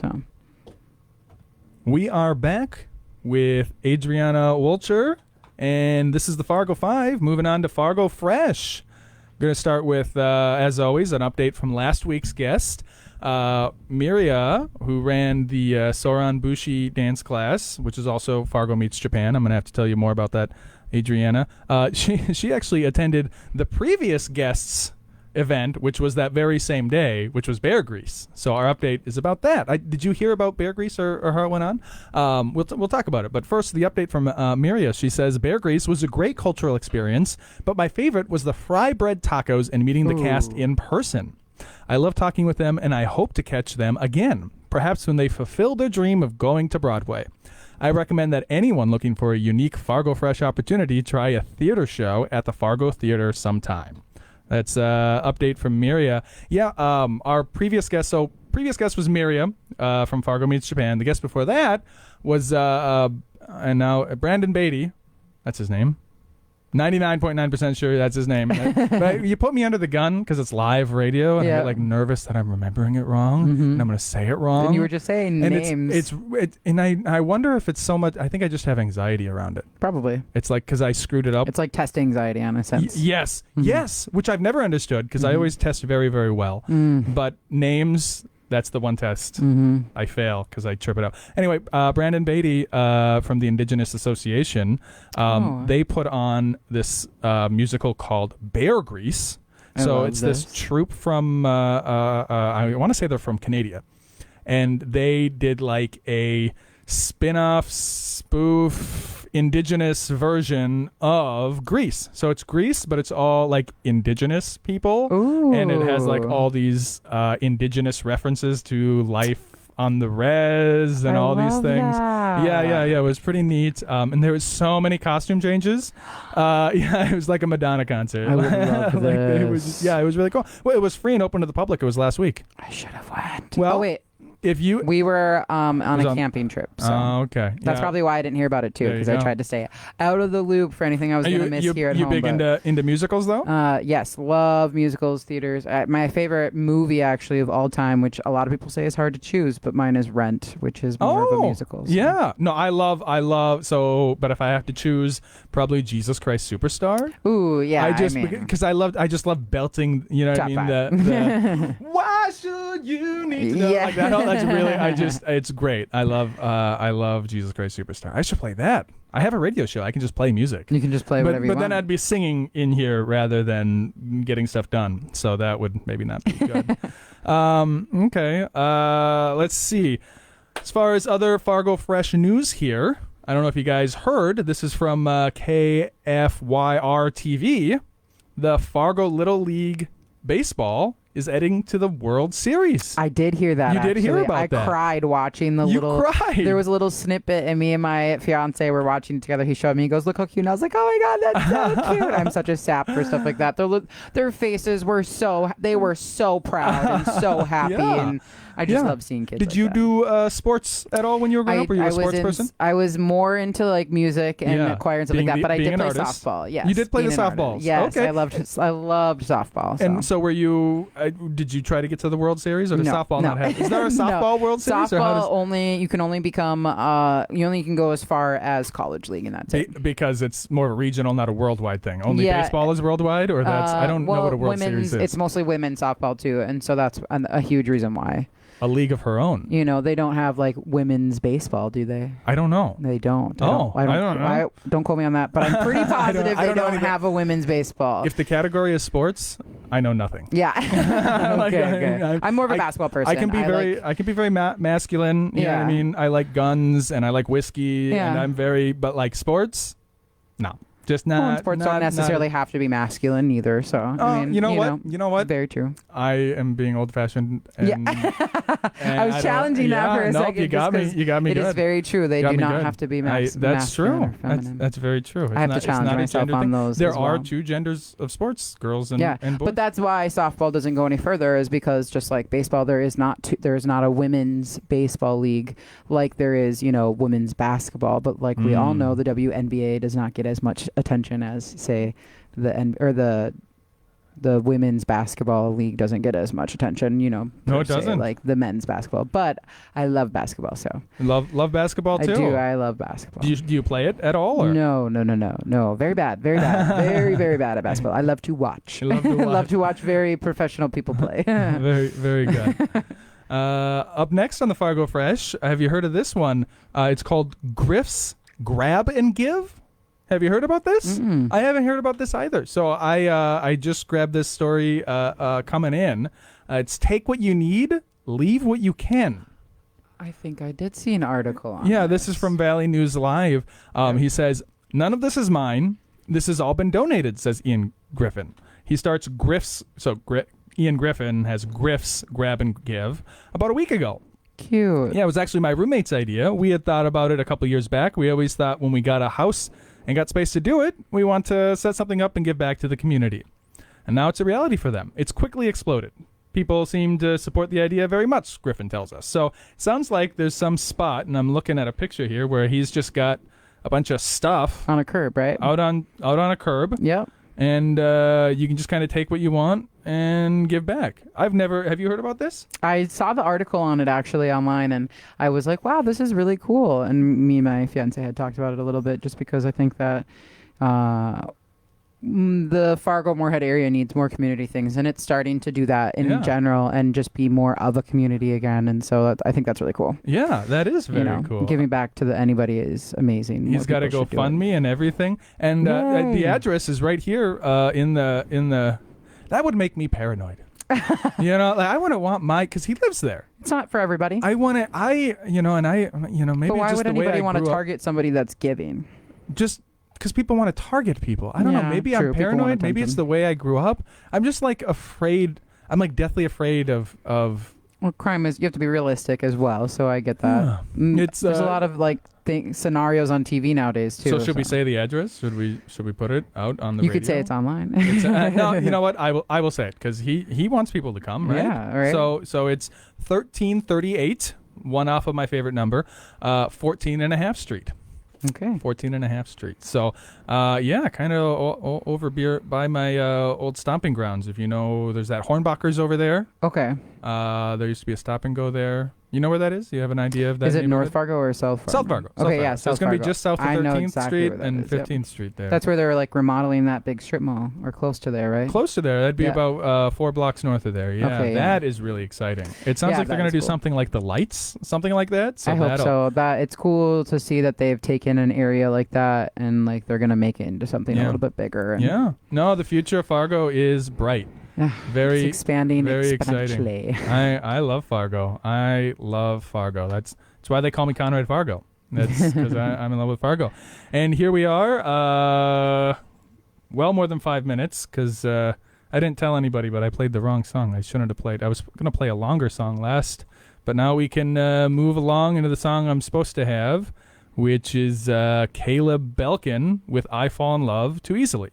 So we are back with Adriana Wolcher, and this is the Fargo Five. Moving on to Fargo Fresh. We're going to start with, as always, an update from last week's guest, Miriya, who ran the Soran Bushi dance class, which is also Fargo Meets Japan. I'm going to have to tell you more about that, Adriana. She actually attended the previous guest's event, which was that very same day, which was Bear Grease. So our update is about that. Did you hear about Bear Grease or how it went on? We'll talk about it. But first, the update from Miriya. She says, Bear Grease was a great cultural experience, but my favorite was the fry bread tacos and meeting the cast in person. I love talking with them, and I hope to catch them again, perhaps when they fulfill their dream of going to Broadway. I recommend that anyone looking for a unique Fargo Fresh opportunity try a theater show at the Fargo Theater sometime. That's update from Miriya. Yeah, our previous guest was Miriya from Fargo Meets Japan. The guest before that was, and now Brandon Beatty. That's his name. 99.9% sure that's his name. But you put me under the gun because it's live radio, and I get nervous that I'm remembering it wrong, and I'm going to say it wrong. And you were just saying and names. And I wonder if it's so much. I think I just have anxiety around it. Probably. It's like because I screwed it up. It's like test anxiety in a sense. Yes, which I've never understood because I always test very, very well. But names. That's the one test I fail because I trip it up. Anyway, Brandon Beatty from the Indigenous Association, they put on this musical called Bear Grease. So it's this troupe from, I want to say they're from Canada. And they did like a spin-off, spoof, indigenous version of Grease. So it's Grease, but it's all like indigenous people. Ooh. And it has like all these indigenous references to life on the res and all these things. That. Yeah. It was pretty neat. And there was so many costume changes. It was like a Madonna concert. I would love this. It was really cool. Well, it was free and open to the public. It was last week. I should have went. Well, wait. We were on a camping trip. So okay. That's probably why I didn't hear about it too, because I tried to stay out of the loop for anything I was going to miss here at home. You big into musicals though? Yes, love musicals, theaters. My favorite movie actually of all time, which a lot of people say is hard to choose, but mine is Rent, which is more of a musical. So. Yeah. No, I love. So, but if I have to choose, probably Jesus Christ Superstar. Ooh, yeah. Because I just love belting. You know what I mean? The why should you need to know like that? That's really. It's great. I love Jesus Christ Superstar. I should play that. I have a radio show. I can just play music. You can just play whatever you want. But then I'd be singing in here rather than getting stuff done. So that would maybe not be good. Okay. Let's see. As far as other Fargo Fresh news here, I don't know if you guys heard. This is from KFYR TV. The Fargo Little League Baseball is heading to the World Series. I did hear that. You did hear about that. I cried watching the little. You cried. There was a little snippet, and me and my fiance were watching it together. He showed me. He goes, "Look how cute!" And I was like, "Oh my god, that's so cute!" I'm such a sap for stuff like that. Their faces were so proud and so happy, and I just love seeing kids. Did you do sports at all when you were growing up? Were you a sports person? I was more into like music and choir and stuff like that, but I did play softball. Yes, you did play the softballs. Yes, okay. I loved softball. So. And so were you? Did you try to get to the World Series, or did softball not happen? Is there a softball World Series? Softball you can only become you only can go as far as college league, and that's it. Because it's more regional, not a worldwide thing. Only baseball is worldwide, or that's I don't know what a World Series is. It's mostly women's softball too, and so that's a huge reason why. A league of her own. You know, they don't have like women's baseball, do they? I don't know. They don't. I don't know. Don't quote me on that, but I'm pretty positive they don't have a women's baseball. If the category is sports, I know nothing. Yeah. Okay. I'm more of a basketball person. I can be very masculine. You know what I mean? I like guns and I like whiskey and I'm but like sports, no. Just not. Sports don't necessarily have to be masculine either. So I mean, you know what? Very true. I am being old-fashioned. And, I was challenging that for a second. You got me. Good. It is very true. They do not have to be masculine. That's true. That's very true. I have to challenge myself on those. There are two genders of sports, girls and boys. But that's why softball doesn't go any further, is because just like baseball, there is not a women's baseball league like there is, women's basketball. But like we all know, the WNBA does not get as much attention as say the the women's basketball league doesn't get as much attention, No, per it se, doesn't. like the men's basketball. But I love basketball, so Love basketball too. I do. I love basketball. Do you play it at all? Or? No. Very bad. Very, very bad at basketball. I love to watch. You love to watch. Love to watch very professional people play. Very, very good. Up next on the Fargo Fresh, have you heard of this one? It's called Griff's Grab and Give. Have you heard about this? Mm-mm. I haven't heard about this either. So I just grabbed this story coming in. It's take what you need, leave what you can. I think I did see an article on This is from Valley News Live. He says, none of this is mine. This has all been donated, says Ian Griffin. He starts Griff's, Ian Griffin has Griff's Grab and Give about a week ago. Cute. Yeah, it was actually my roommate's idea. We had thought about it a couple years back. We always thought when we got a house and got space to do it, we want to set something up and give back to the community. And now it's a reality for them. It's quickly exploded. People seem to support the idea very much, Griffin tells us. So it sounds like there's some spot, and I'm looking at a picture here where he's just got a bunch of stuff On a curb, right? out on a curb, Yep. and you can just kind of take what you want and give back. Have you heard about this? I saw the article on it actually online, and I was like, wow, this is really cool. And me and my fiance had talked about it a little bit just because I think that the Fargo Moorhead area needs more community things, and it's starting to do that in general and just be more of a community again. And so I think that's really cool. Yeah, that is very cool. Giving back to anybody is amazing. He's got to go fund me and everything. And the address is right here in the. That would make me paranoid. I wouldn't want because he lives there. It's not for everybody. I want it. Maybe but why just would the way anybody I want to grew up. target somebody that's giving? Just because people want to target people. I don't know. Maybe true. I'm People want paranoid. Maybe it's attention. the way I grew up. I'm just like afraid. I'm like deathly afraid of. Well, crime is, you have to be realistic as well, so I get that. It's There's a lot of scenarios on TV nowadays too. So should we say the address? Should we put it out on the You radio? could say it's online. No, you know what? I will say it because he wants people to come, right? Yeah, right. So it's 1338, one off of my favorite number, 14 and a half Street. Okay. 14 and a half Street. So, kind of over by my old stomping grounds. If you know, there's that Hornbacher's over there. Okay. There used to be a stop and go there. You know where that is? You have an idea of that? Is it neighborhood? North Fargo or South Fargo? South Fargo. Okay, yeah, So South it's going to be Fargo. just south of I know 13th exactly Street where that and is, yep. 15th Street there. That's where they're remodeling that big strip mall, or close to there, right? Close to there. That'd be Yeah. about 4 blocks north of there. Yeah, Okay, that is really exciting. It sounds Yeah, like they're that going to is do cool. something like the lights, something like that. So I hope that'll- so. That it's cool to see that they've taken an area like that and they're gonna make it into something a Yeah. little bit bigger. And Yeah. No, the future of Fargo is bright. Very, it's expanding very exciting. exponentially. I love Fargo. I love Fargo. That's why they call me Conrad Fargo. That's because I'm in love with Fargo. And here we are, well more than 5 minutes because I didn't tell anybody, but I played the wrong song. I shouldn't have played. I was going to play a longer song last, but now we can move along into the song I'm supposed to have, which is Caleb Belkin with I Fall in Love Too Easily.